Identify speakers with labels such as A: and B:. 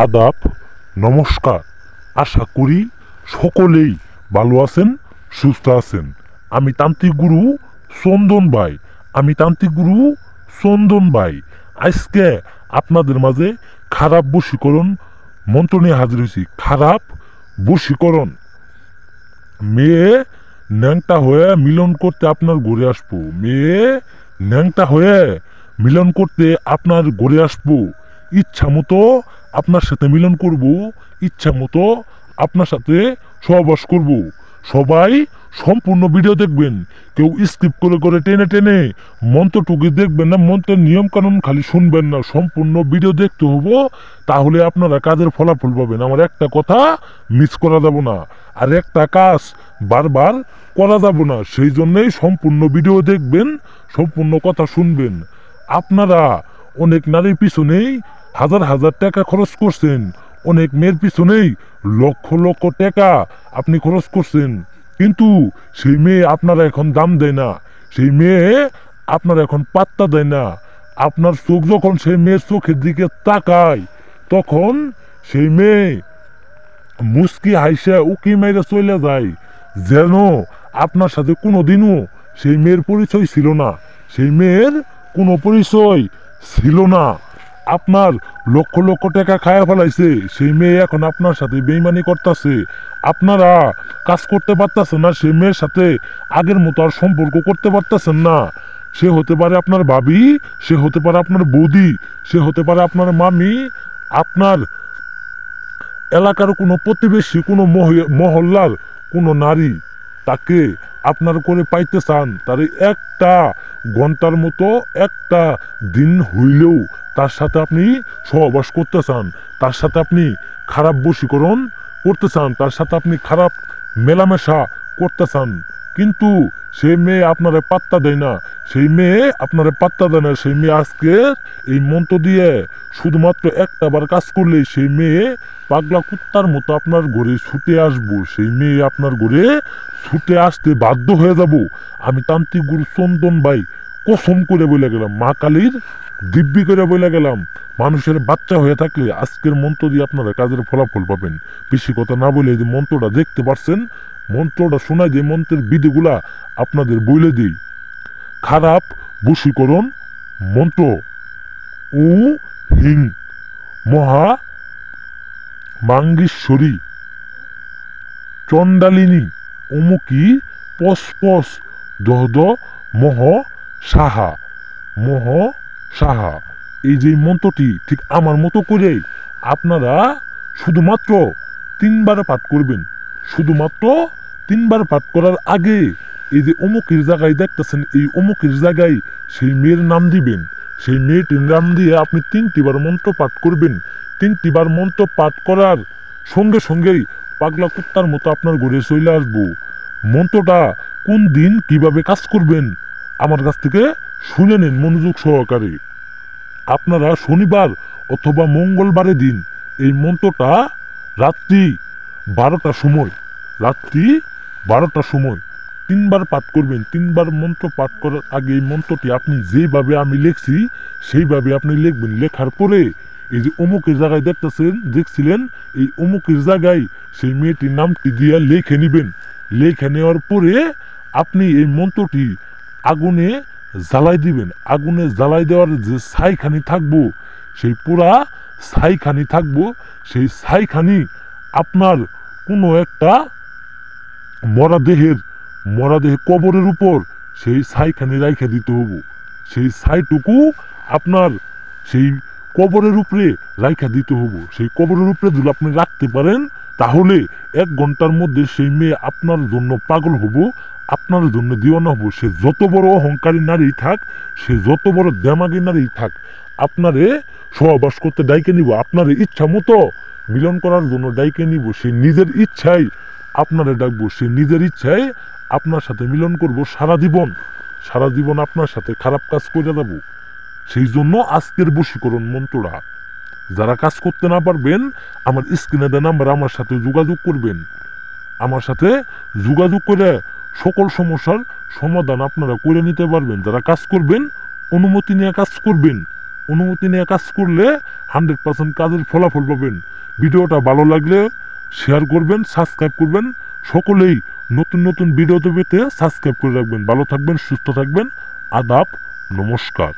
A: আদাব, নমস্কার। আশা করি সকলেই ভালো আছেন, সুস্থ আছেন। আমি তান্ত্রিক গুরু চন্দন ভাই। আজকে আপনাদের মাঝে খারাপ বশীকরণ মন্ত্র নিয়ে হাজির হয়েছি। খারাপ বশীকরণ। মেয়ে ন্যাংটা হয়ে মিলন করতে আপনার ঘরে আসবো। মেয়ে ন্যাংটা হয়ে মিলন করতে আপনার ঘরে আসবো। ইচ্ছা মতো আপনার সাথে মিলন করব, ইচ্ছা মতো আপনার সাথে সহবাস করব। সবাই সম্পূর্ণ ভিডিও দেখবেন, কেউ স্কিপ করে করে টেনে টেনে মন্ত্রটুকু দেখবেন না, মন্ত্রের নিয়ম কানুন খালি শুনবেন না, সম্পূর্ণ ভিডিও দেখতে হবো। তাহলে আপনারা কাজের ফলাফল পাবেন। আমার একটা কথা মিস করা যাব না, আর একটা কাজ বারবার করা যাব না। সেই জন্যই সম্পূর্ণ ভিডিও দেখবেন, সম্পূর্ণ কথা শুনবেন। আপনারা অনেক নারীর পিছনেই হাজার হাজার টাকা খরচ করছেন, অনেক মেয়ের পিছনেই লক্ষ লক্ষ টাকা আপনি খরচ করছেন, কিন্তু সেই মেয়ে আপনারা এখন দাম দেয় না, সেই মেয়ে আপনারা এখন পাত্তা দেয় না। আপনার চোখ যখন সেই মেয়ের চোখের দিকে তাকায়, তখন সেই মেয়ে মুস্কি হাইসা উকি মাইরা চলে যায়, যেন আপনার সাথে কোনোদিনও সেই মেয়ের পরিচয় ছিল না, সেই মেয়ের কোনো পরিচয় ছিল না। আপনার লক্ষ লক্ষ টাকা খায়া ফেলাইছে, সেই মেয়ে এখন আপনার সাথে বেইমানি করতেছে। আপনারা কাজ করতে পারতেছেন না, সেই মেয়ের সাথে আগের মতো আর সম্পর্ক করতে পারতেছেন না। সে হতে পারে আপনার ভাবি, সে হতে পারে আপনার বৌদি, সে হতে পারে আপনার মামি, আপনার এলাকার কোনো প্রতিবেশী, কোনো মহল্লার কোনো নারী। তাকে আপনার করে পাইতে চান, তার একটা ঘন্টার মতো, একটা দিন হইলেও তার সাথে আপনি সহবাস করতে চান, তার সাথে আপনি খারাপ বশীকরণ করতে চান, তার সাথে আপনি খারাপ মেলামেশা করতে চান, কিন্তু সেই মেয়ে আপনারে পাত্তা দেয় না, সেই মেয়ে আপনারে পাত্তা দেয় না। সেই মেয়ে আজকে এই মন্ত্র দিয়ে শুধুমাত্র একটা বার কাজ করলেই সেই মেয়ে পাগলা কুত্তার মতো আপনার ঘরে ছুটে আসবো, সেই মেয়ে আপনার ঘরে ছুটে আসতে বাধ্য হয়ে যাব। আমি তান্ত্রিক গুরু চন্দন ভাই কসম করে বলে গেলাম, মা কালীর দিব্যি করে বলে গেলাম, মানুষের বাচ্চা হয়ে থাকলে আজকের মন্ত্র দিয়ে আপনারা কাজের ফলাফল পাবেন। বেশি কথা না বলে যে মন্ত্রটা দেখতে পারছেন, মন্ত্রটা শোনায়, যে মন্ত্রের বিধিগুলা আপনাদের বলে দিই। খারাপ বশীকরণ মন্ত্র। উ হিং মহা মাঙ্গেশ্বরী চণ্ডালিনী অমুকি পস দহদ মহ সাহা মহ সাহা। এই যে মন্ত্রটি ঠিক আমার মতো করে আপনারা শুধুমাত্র 3 বার পাঠ করবেন। শুধুমাত্র 3 বার পাঠ করার আগে এই যে অমুকের জায়গায় দেখতেছেন, এই অমুকের জায়গায় সেই মেয়ের নাম দিবেন। সেই মেয়েটির নাম দিয়ে আপনি 3টি বার মন্ত্র পাঠ করবেন। 3টি বার মন্ত্র পাঠ করার সঙ্গে সঙ্গেই পাগলা কুত্তার মতো আপনার ঘরে চলে আসবো। মন্ত্রটা কোন দিন কিভাবে কাজ করবেন আমার কাছ থেকে শুনে নিন মনোযোগ সহকারে। আপনারা শনিবার অথবা মঙ্গলবারের দিন এই মন্ত্রটা রাত্রি 12টার সময়, রাত্রি 12টার সময় 3 বার পাঠ করবেন। 3 বার মন্ত্র পাঠ করার আগে এই মন্ত্রটি আপনি যেভাবে আমি লিখছি সেইভাবে আপনি লিখবেন। লেখার পরে এই যে অমুকের জায়গায় দেখছিলেন, এই অমুকের জায়গায় সেই মেয়েটির নামটি দিয়ে লিখে নেবেন। লিখে নেওয়ার পরে আপনি এই মন্ত্রটি আগুনে জ্বালাই দিবেন। আগুনে জ্বালাই দেওয়ার যে ছাইখানি থাকবো, সেই পুরা ছাইখানি থাকবো, সেই ছাইখানি আপনার কোনো একটা মরা দেহে কবরের উপর সেই ছাইখানি রাইখে দিতে হবো। সেই ছাইটুকু আপনার সেই কবরের উপরে রাইখা দিতে হবো। সেই কবরের উপরে যদি আপনি রাখতে পারেন, তাহলে 1 ঘন্টার মধ্যে সেই মেয়ে আপনার জন্য পাগল হবো, আপনার জন্য দিওয়ানা হবো। সে যত বড় অহংকারী নারী থাক, সে যত বড় দেমাগী নারী থাক, আপনারে সহবাস করতে ডাইকে নিব, আপনার ইচ্ছা মতো মিলন করার জন্য ডাইকে নিব। সে নিজের ইচ্ছায় আপনারে ডাকবো, সে নিজের ইচ্ছায় আপনার সাথে মিলন করব। সারা জীবন আপনার সাথে খারাপ কাজ করে যাব। সেই জন্য আজকের বশীকরণ মন্ত্রটা যারা কাজ করতে না পারবেন, আমার স্ক্রিনে দেওয়া নাম্বার আমার সাথে যোগাযোগ করবেন। আমার সাথে যোগাযোগ করে সকল সমস্যার সমাধান আপনারা করে নিতে পারবেন। যারা কাজ করবেন অনুমতি নিয়ে কাজ করবেন, অনুমতি নিয়ে কাজ করলে 100% কাজের ফলাফল পাবেন। ভিডিওটা ভালো লাগলে শেয়ার করবেন, সাবস্ক্রাইব করবেন। সকলেই নতুন নতুন ভিডিও পেতে সাবস্ক্রাইব করে রাখবেন। ভালো থাকবেন, সুস্থ থাকবেন। আদাব, নমস্কার।